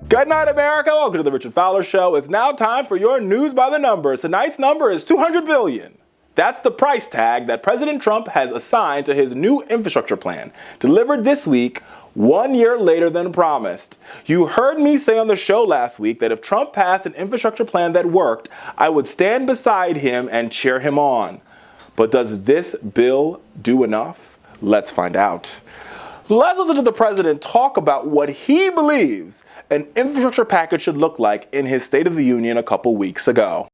Good night, America. Welcome to the Richard Fowler Show. It's now time for your news by the numbers. Tonight's number is $200 billion. That's the price tag that President Trump has assigned to his new infrastructure plan, delivered this week, 1 year later than promised. You heard me say on the show last week that if Trump passed an infrastructure plan that worked, I would stand beside him and cheer him on. But does this bill do enough? Let's find out. Let's listen to the president talk about what he believes an infrastructure package should look like in his State of the Union a couple weeks ago.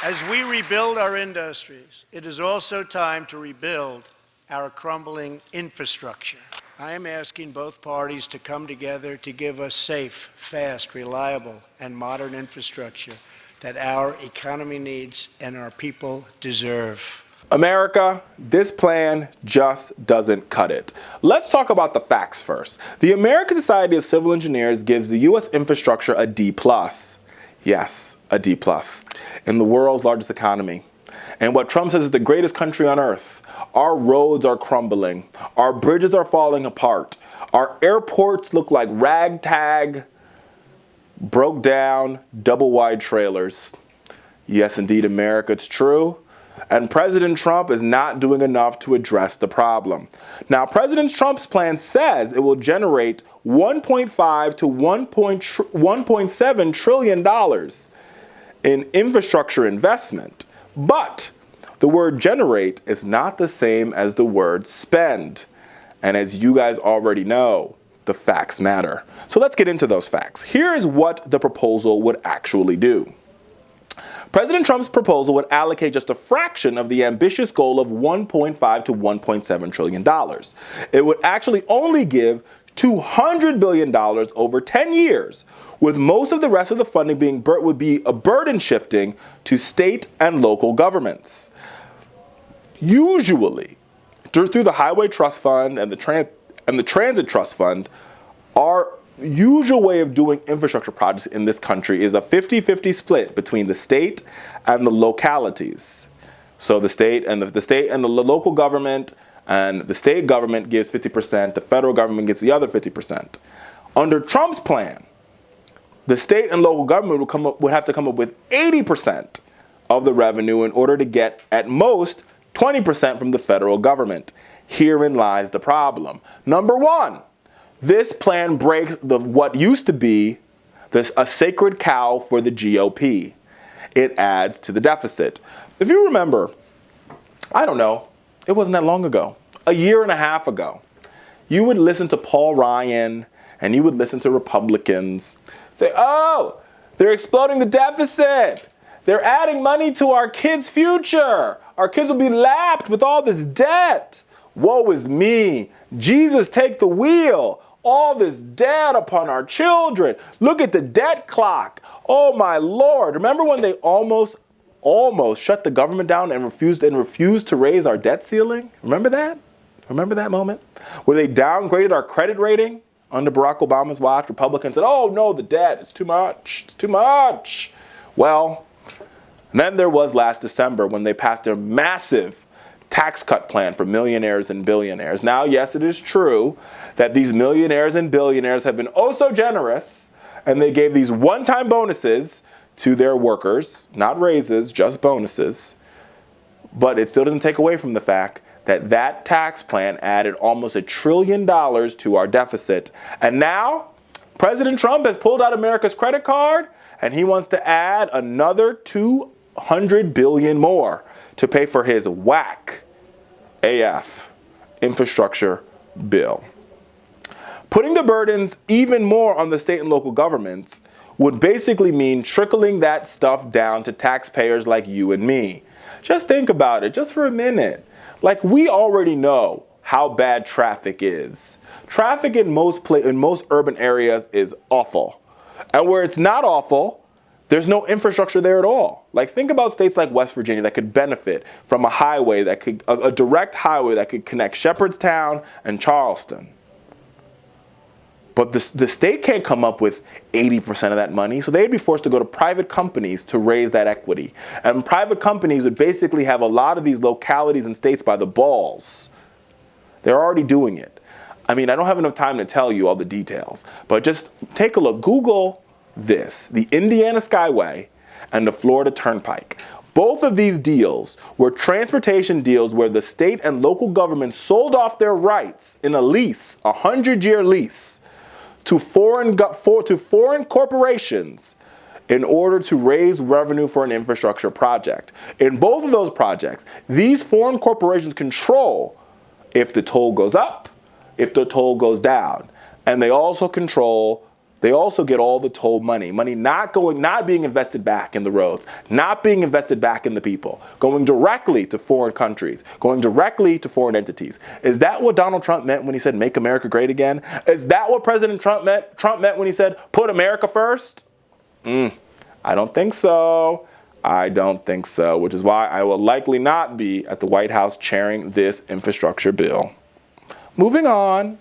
As we rebuild our industries, it is also time to rebuild our crumbling infrastructure. I am asking both parties to come together to give us safe, fast, reliable, and modern infrastructure that our economy needs and our people deserve. America, this plan just doesn't cut it. Let's talk about the facts first. The American Society of Civil Engineers gives the U.S. infrastructure a D+. Yes, a D+. In the world's largest economy. And what Trump says is the greatest country on earth. Our roads are crumbling. Our bridges are falling apart. Our airports look like ragtag, broke down, double-wide trailers. Yes, indeed, America, it's true. And President Trump is not doing enough to address the problem. Now, President Trump's plan says it will generate $1.5 to $1.7 trillion in infrastructure investment. But the word generate is not the same as the word spend. And as you guys already know, the facts matter. So let's get into those facts. Here is what the proposal would actually do. President Trump's proposal would allocate just a fraction of the ambitious goal of $1.5 to $1.7 trillion. It would actually only give $200 billion over 10 years, with most of the rest of the funding would be a burden shifting to state and local governments. Usually, through the Highway Trust Fund and the Transit Trust Fund, our usual way of doing infrastructure projects in this country is a 50-50 split between the state and the localities. So the state and the local government, and the state government gives 50%, the federal government gets the other 50%. Under Trump's plan, the state and local government would have to come up with 80% of the revenue in order to get at most 20% from the federal government. Herein lies the problem. Number one, this plan breaks what used to be a sacred cow for the GOP. It adds to the deficit. If you remember, I don't know, it wasn't that long ago, a year and a half ago, you would listen to Paul Ryan and you would listen to Republicans say, oh, they're exploding the deficit. They're adding money to our kids' future. Our kids will be lapped with all this debt. Woe is me. Jesus, take the wheel. All this debt upon our children. Look at the debt clock. Oh my Lord. Remember when they almost shut the government down and refused to raise our debt ceiling? Remember that? Remember that moment? Where they downgraded our credit rating under Barack Obama's watch? Republicans said, oh no, the debt is too much. It's too much. Well, then there was last December when they passed their massive tax cut plan for millionaires and billionaires. Now, yes, it is true that these millionaires and billionaires have been oh so generous, and they gave these one-time bonuses to their workers, not raises, just bonuses. But it still doesn't take away from the fact that that tax plan added almost $1 trillion to our deficit. And now, President Trump has pulled out America's credit card, and he wants to add another $200 billion more to pay for his whack AF infrastructure bill. Putting the burdens even more on the state and local governments would basically mean trickling that stuff down to taxpayers like you and me. Just think about it, just for a minute. Like, we already know how bad traffic is. Traffic in most urban areas is awful. And where it's not awful, there's no infrastructure there at all. Like, think about states like West Virginia that could benefit from a highway a direct highway that could connect Shepherdstown and Charleston. But the state can't come up with 80% of that money, so they'd be forced to go to private companies to raise that equity. And private companies would basically have a lot of these localities and states by the balls. They're already doing it. I mean, I don't have enough time to tell you all the details, but just take a look. Google this, the Indiana Skyway and the Florida Turnpike. Both of these deals were transportation deals where the state and local governments sold off their rights in a lease, a 100-year lease, to foreign corporations in order to raise revenue for an infrastructure project. In both of those projects, these foreign corporations control if the toll goes up, if the toll goes down. And they also get all the toll money not being invested back in the roads, not being invested back in the people, going directly to foreign countries, going directly to foreign entities. Is that what Donald Trump meant when he said, make America great again? Is that what President Trump meant when he said, put America first? I don't think so. I don't think so, which is why I will likely not be at the White House chairing this infrastructure bill. Moving on.